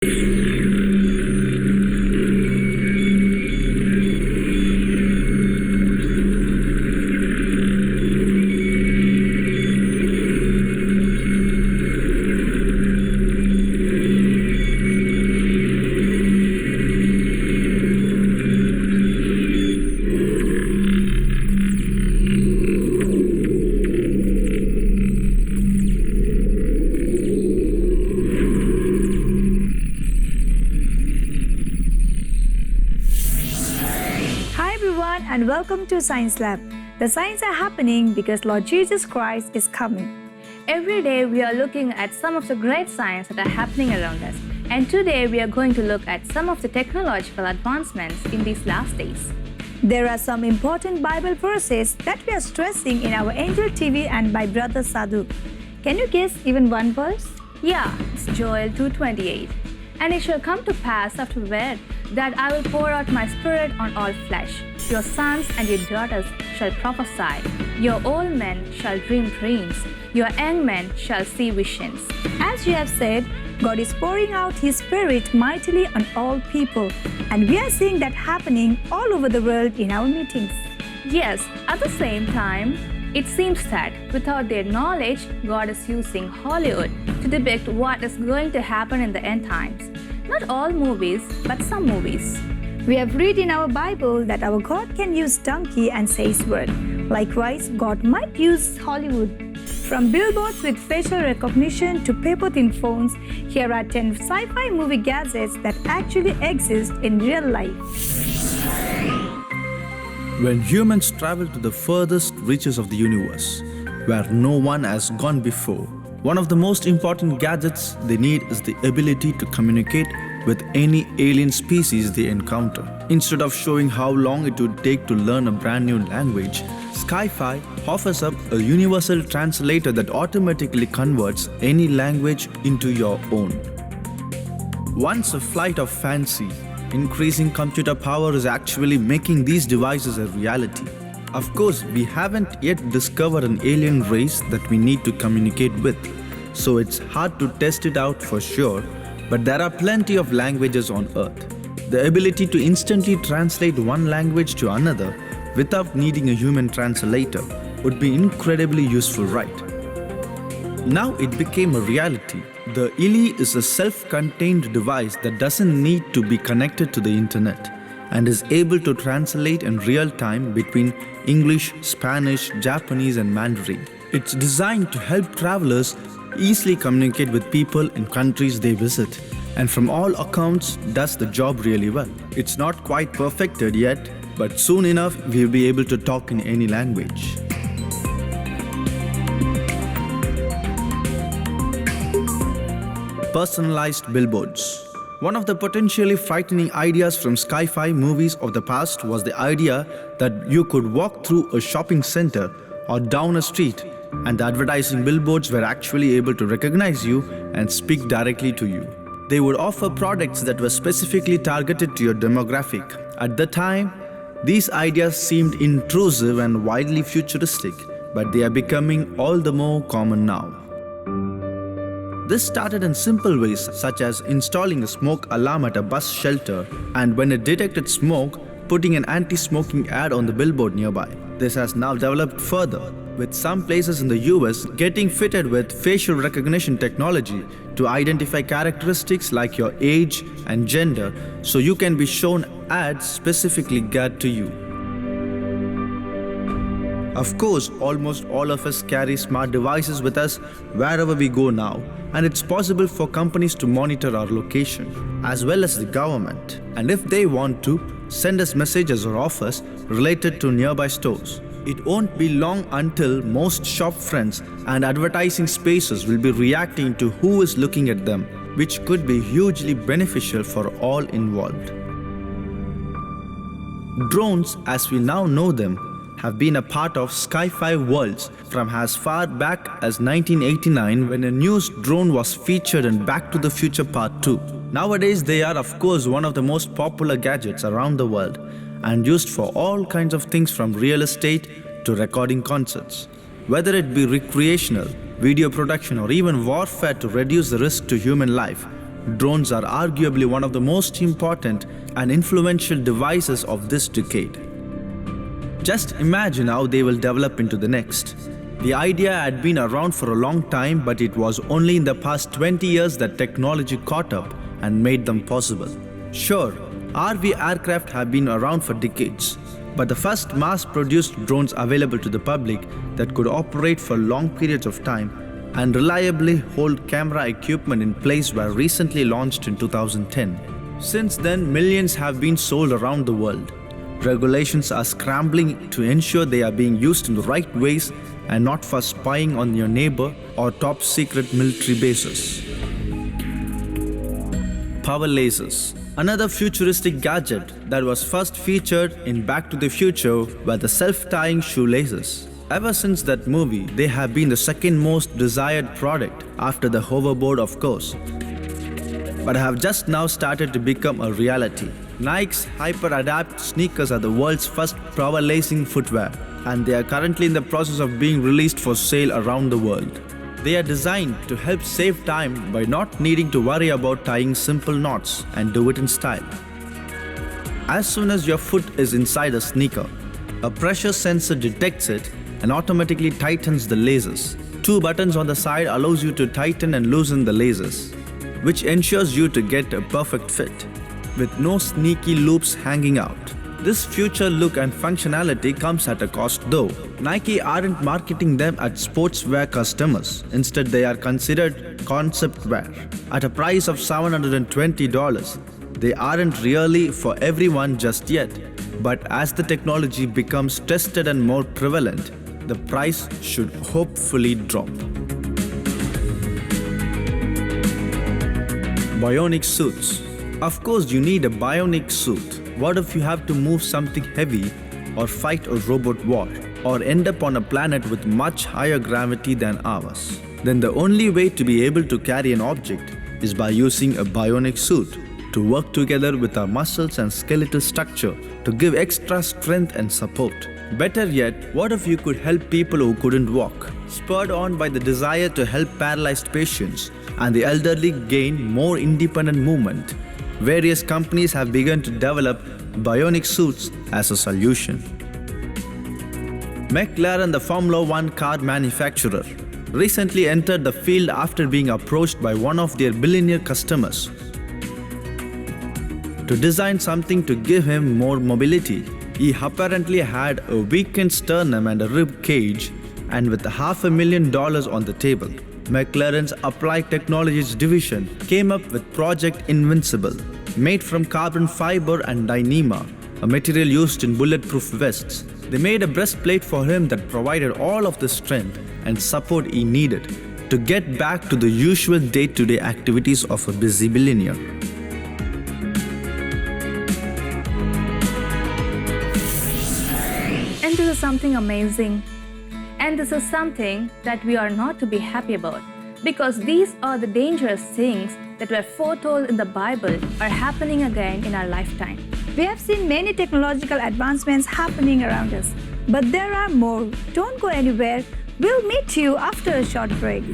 Hi everyone and welcome to Science Lab. The science are happening because Lord Jesus Christ is coming. Every day we are looking at some of the great science that are happening around us. And today we are going to look at some of the technological advancements in these last days. There are some important Bible verses that we are stressing in our Angel TV and by Brother Sadhu. Can you guess even one verse? Yeah, it's Joel 2:28. And it shall come to pass afterward that I will pour out my spirit on all flesh. Your sons and your daughters shall prophesy. Your old men shall dream dreams. Your young men shall see visions. As you have said, God is pouring out His Spirit mightily on all people, and we are seeing that happening all over the world in our meetings. Yes, at the same time, it seems that without their knowledge, God is using Hollywood to depict what is going to happen in the end times. Not all movies, but some movies. We have read in our Bible that our God can use donkey and say His word. Likewise, God might use Hollywood. From billboards with facial recognition to paper-thin phones, here are 10 sci-fi movie gadgets that actually exist in real life. When humans travel to the furthest reaches of the universe, where no one has gone before, one of the most important gadgets they need is the ability to communicate with any alien species they encounter. Instead of showing how long it would take to learn a brand new language, Sky-Fi offers up a universal translator that automatically converts any language into your own. Once a flight of fancy, increasing computer power is actually making these devices a reality. Of course, we haven't yet discovered an alien race that we need to communicate with, so it's hard to test it out for sure, but there are plenty of languages on Earth. The ability to instantly translate one language to another without needing a human translator would be incredibly useful, right? Now it became a reality. The ILI is a self-contained device that doesn't need to be connected to the internet and is able to translate in real time between English, Spanish, Japanese and Mandarin. It's designed to help travelers easily communicate with people in countries they visit, and from all accounts does the job really well. It's not quite perfected yet, but soon enough we'll be able to talk in any language. Personalized billboards. One of the potentially frightening ideas from sci-fi movies of the past was the idea that you could walk through a shopping center or down a street and the advertising billboards were actually able to recognize you and speak directly to you. They would offer products that were specifically targeted to your demographic. At the time, these ideas seemed intrusive and wildly futuristic, but they are becoming all the more common now. This started in simple ways such as installing a smoke alarm at a bus shelter and when it detected smoke, putting an anti-smoking ad on the billboard nearby. This has now developed further, with some places in the US getting fitted with facial recognition technology to identify characteristics like your age and gender so you can be shown ads specifically geared to you. Of course, almost all of us carry smart devices with us wherever we go now, and it's possible for companies to monitor our location, as well as the government, and if they want to, send us messages or offers related to nearby stores. It won't be long until most shop fronts and advertising spaces will be reacting to who is looking at them, which could be hugely beneficial for all involved. Drones, as we now know them, have been a part of sci-fi worlds from as far back as 1989 when a news drone was featured in Back to the Future Part 2. Nowadays they are of course one of the most popular gadgets around the world and used for all kinds of things from real estate to recording concerts. Whether it be recreational, video production or even warfare to reduce the risk to human life, drones are arguably one of the most important and influential devices of this decade. Just imagine how they will develop into the next. The idea had been around for a long time, but it was only in the past 20 years that technology caught up and made them possible. Sure, RV aircraft have been around for decades, but the first mass-produced drones available to the public that could operate for long periods of time and reliably hold camera equipment in place were recently launched in 2010. Since then, millions have been sold around the world. Regulations are scrambling to ensure they are being used in the right ways and not for spying on your neighbor or top-secret military bases. Power lasers. Another futuristic gadget that was first featured in Back to the Future were the self-tying shoelaces. Ever since that movie, they have been the second most desired product after the hoverboard, of course, but have just now started to become a reality. Nike's Hyper-Adapt sneakers are the world's first power lacing footwear, and they are currently in the process of being released for sale around the world. They are designed to help save time by not needing to worry about tying simple knots and do it in style. As soon as your foot is inside a sneaker, a pressure sensor detects it and automatically tightens the laces. 2 buttons on the side allows you to tighten and loosen the laces, which ensures you to get a perfect fit, with no sneaky loops hanging out. This future look and functionality comes at a cost though. Nike aren't marketing them at sportswear customers. Instead, they are considered concept wear. At a price of $720, they aren't really for everyone just yet. But as the technology becomes tested and more prevalent, the price should hopefully drop. Bionic suits. Of course, you need a bionic suit. What if you have to move something heavy or fight a robot war or end up on a planet with much higher gravity than ours? Then the only way to be able to carry an object is by using a bionic suit to work together with our muscles and skeletal structure to give extra strength and support. Better yet, what if you could help people who couldn't walk? Spurred on by the desire to help paralyzed patients and the elderly gain more independent movement, various companies have begun to develop bionic suits as a solution. McLaren, the Formula One car manufacturer, recently entered the field after being approached by one of their billionaire customers to design something to give him more mobility. He apparently had a weakened sternum and a rib cage, and with $500,000 on the table, McLaren's Applied Technologies division came up with Project Invincible, made from carbon fiber and Dyneema, a material used in bulletproof vests. They made a breastplate for him that provided all of the strength and support he needed to get back to the usual day-to-day activities of a busy billionaire. And this is something amazing. And this is something that we are not to be happy about, because these are the dangerous things that were foretold in the Bible are happening again in our lifetime. We have seen many technological advancements happening around us, but there are more. Don't go anywhere. We'll meet you after a short break.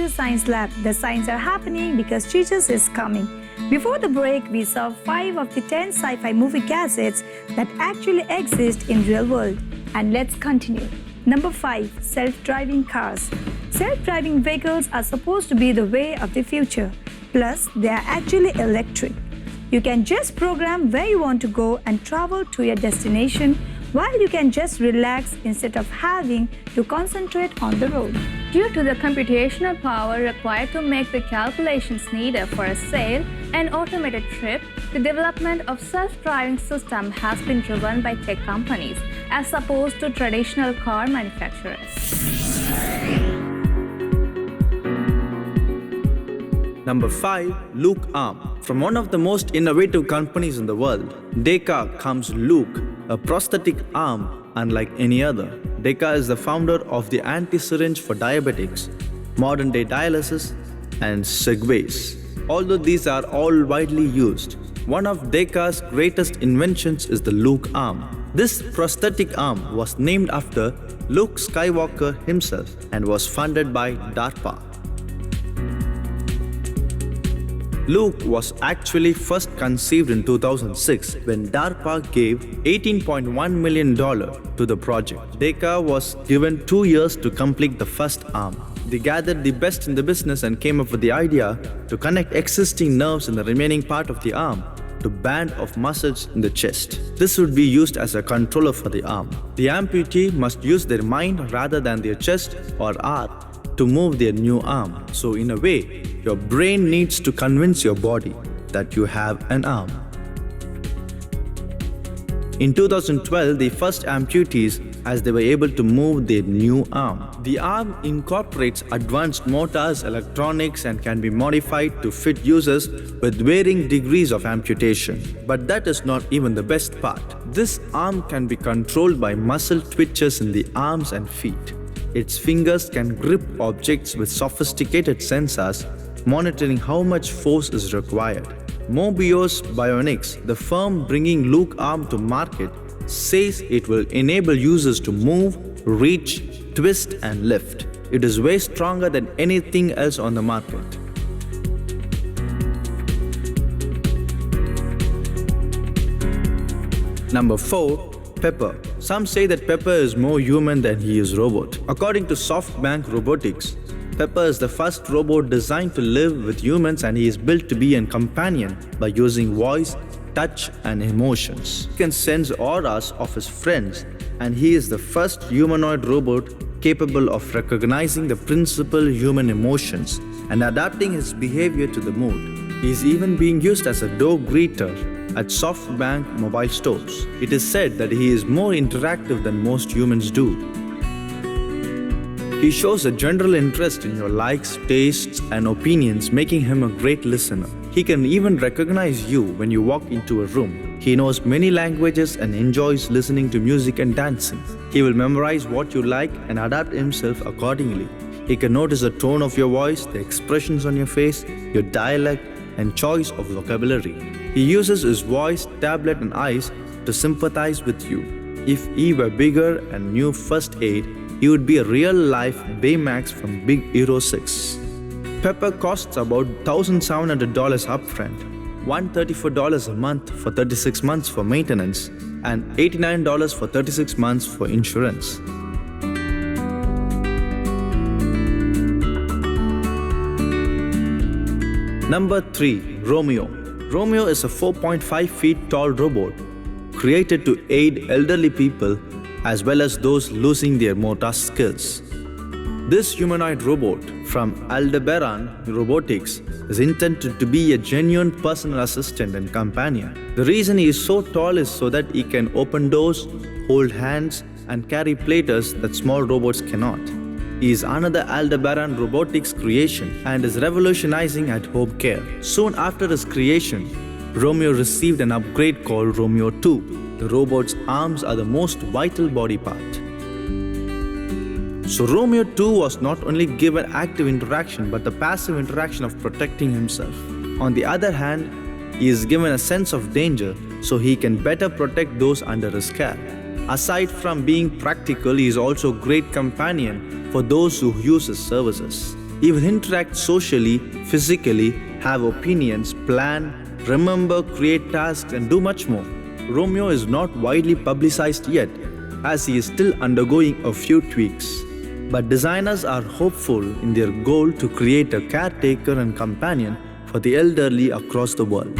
Science Lab. The signs are happening because Jesus is coming. Before the break, we saw 5 of the 10 sci-fi movie gadgets that actually exist in real world. And let's continue. Number 5, self-driving cars. Self-driving vehicles are supposed to be the way of the future. Plus, they are actually electric. You can just program where you want to go and travel to your destination, while you can just relax instead of having to concentrate on the road. Due to the computational power required to make the calculations needed for a safe and automated trip, the development of self-driving system has been driven by tech companies as opposed to traditional car manufacturers. Number 5, Luke Arm. From one of the most innovative companies in the world, DEKA comes Luke, a prosthetic arm unlike any other. DEKA is the founder of the anti-syringe for diabetics, modern-day dialysis, and Segways. Although these are all widely used, one of DEKA's greatest inventions is the Luke arm. This prosthetic arm was named after Luke Skywalker himself and was funded by DARPA. Luke was actually first conceived in 2006 when DARPA gave $18.1 million to the project. DEKA was given 2 years to complete the first arm. They gathered the best in the business and came up with the idea to connect existing nerves in the remaining part of the arm to band of muscles in the chest. This would be used as a controller for the arm. The amputee must use their mind rather than their chest or heart to move their new arm. So in a way, your brain needs to convince your body that you have an arm. In 2012, the first amputees as they were able to move their new arm. The arm incorporates advanced motors, electronics, and can be modified to fit users with varying degrees of amputation. But that is not even the best part. This arm can be controlled by muscle twitches in the arms and feet. Its fingers can grip objects with sophisticated sensors, monitoring how much force is required. Mobius Bionics, the firm bringing Luke arm to market, says it will enable users to move, reach, twist and lift. It is way stronger than anything else on the market. Number 4. Pepper. Some say that Pepper is more human than he is robot. According to SoftBank Robotics, Pepper is the first robot designed to live with humans and he is built to be a companion by using voice, touch and emotions. He can sense auras of his friends and he is the first humanoid robot capable of recognizing the principal human emotions and adapting his behavior to the mood. He is even being used as a door greeter at SoftBank mobile stores. It is said that he is more interactive than most humans do. He shows a general interest in your likes, tastes, and opinions, making him a great listener. He can even recognize you when you walk into a room. He knows many languages and enjoys listening to music and dancing. He will memorize what you like and adapt himself accordingly. He can notice the tone of your voice, the expressions on your face, your dialect, and choice of vocabulary. He uses his voice, tablet, and eyes to sympathize with you. If he were bigger and knew first aid, he would be a real-life Baymax from Big Hero 6. Pepper costs about $1,700 upfront, $134 a month for 36 months for maintenance, and $89 for 36 months for insurance. Number 3. Romeo. Romeo is a 4.5 feet tall robot created to aid elderly people as well as those losing their motor skills. This humanoid robot from Aldebaran Robotics is intended to be a genuine personal assistant and companion. The reason he is so tall is so that he can open doors, hold hands, and carry platters that small robots cannot. He is another Aldebaran Robotics creation and is revolutionizing at-home care. Soon after his creation, Romeo received an upgrade called Romeo 2. The robot's arms are the most vital body part. So Romeo 2 was not only given active interaction but the passive interaction of protecting himself. On the other hand, he is given a sense of danger so he can better protect those under his care. Aside from being practical, he is also a great companion for those who use his services. He will interact socially, physically, have opinions, plan, remember, create tasks, and do much more. Romeo is not widely publicized yet, as he is still undergoing a few tweaks. But designers are hopeful in their goal to create a caretaker and companion for the elderly across the world.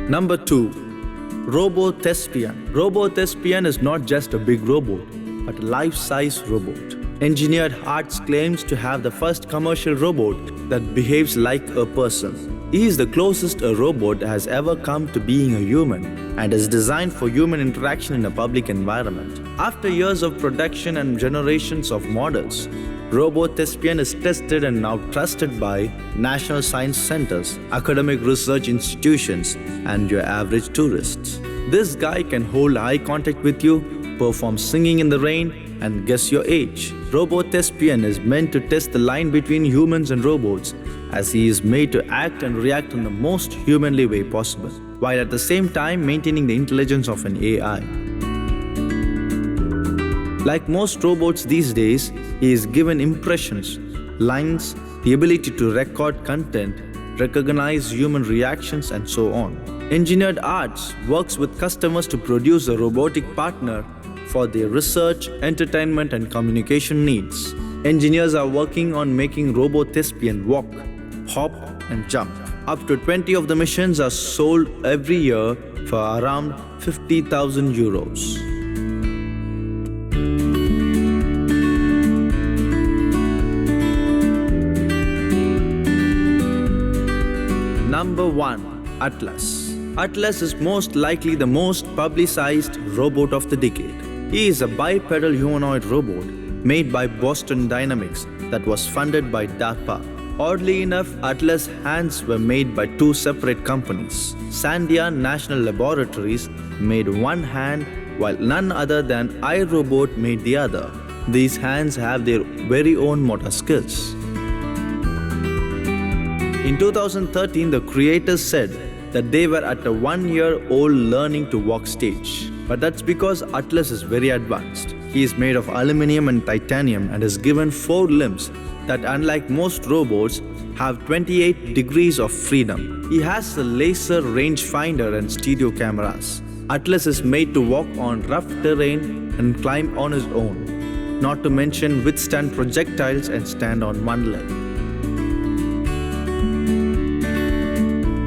Number 2. Robo-Thespian. Robo-Thespian is not just a big robot, but a life-size robot. Engineered Arts claims to have the first commercial robot that behaves like a person. He is the closest a robot has ever come to being a human and is designed for human interaction in a public environment. After years of production and generations of models, Robot Thespian is tested and now trusted by national science centers, academic research institutions, and your average tourists. This guy can hold eye contact with you, perform singing in the rain, and guess your age. Robot Thespian is meant to test the line between humans and robots, as he is made to act and react in the most humanly way possible, while at the same time maintaining the intelligence of an AI. Like most robots these days, he is given impressions, lines, the ability to record content, recognize human reactions, and so on. Engineered Arts works with customers to produce a robotic partner for their research, entertainment, and communication needs. Engineers are working on making Robot Thespian walk, hop, and jump. Up to 20 of the machines are sold every year for around 50,000 euros. Number 1. Atlas. Atlas is most likely the most publicized robot of the decade. He is a bipedal humanoid robot made by Boston Dynamics that was funded by DARPA. Oddly enough, Atlas hands were made by two separate companies. Sandia National Laboratories made one hand while none other than iRobot made the other. These hands have their very own motor skills. In 2013, the creators said that they were at a 1-year-old learning to walk stage. But that's because Atlas is very advanced. He is made of aluminum and titanium and is given 4 limbs that, unlike most robots, have 28 degrees of freedom. He has a laser rangefinder and stereo cameras. Atlas is made to walk on rough terrain and climb on his own, not to mention withstand projectiles and stand on one leg.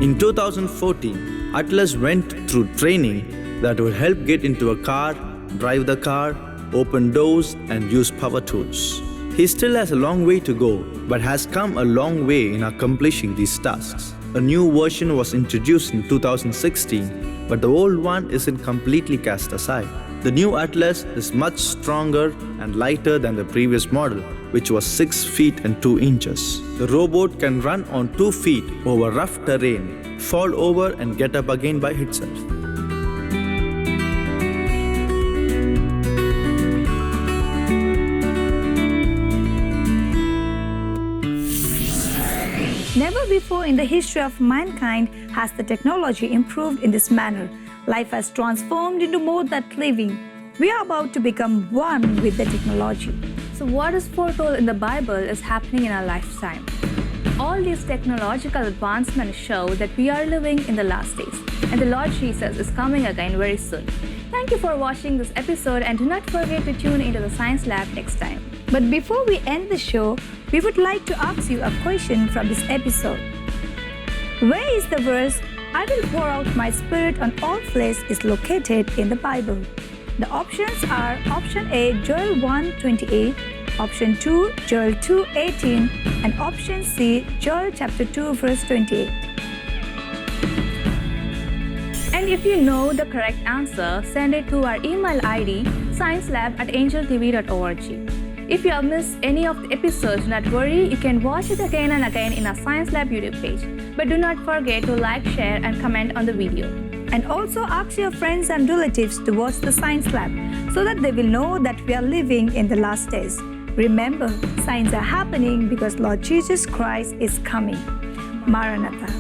In 2014, Atlas went through training that would help get into a car, drive the car, open doors, and use power tools. He still has a long way to go, but has come a long way in accomplishing these tasks. A new version was introduced in 2016, but the old one isn't completely cast aside. The new Atlas is much stronger and lighter than the previous model, which was 6 feet and 2 inches. The robot can run on 2 feet over rough terrain, fall over and get up again by itself. Never before in the history of mankind has the technology improved in this manner. Life has transformed into more than living. We are about to become one with the technology. So what is foretold in the Bible is happening in our lifetime. All these technological advancements show that we are living in the last days, and the Lord Jesus is coming again very soon. Thank you for watching this episode, and do not forget to tune into the Science Lab next time. But before we end the show, we would like to ask you a question from this episode. Where is the verse, "I will pour out my spirit on all flesh" is located in the Bible? The options are option A, Joel 1:28, option 2, Joel 2:18, and option C, Joel chapter 2, verse 28. And if you know the correct answer, send it to our email ID, sciencelab@angeltv.org. If you have missed any of the episodes, do not worry, you can watch it again and again in our Science Lab YouTube page. But do not forget to like, share, and comment on the video. And also ask your friends and relatives to watch the Science Lab so that they will know that we are living in the last days. Remember, signs are happening because Lord Jesus Christ is coming. Maranatha.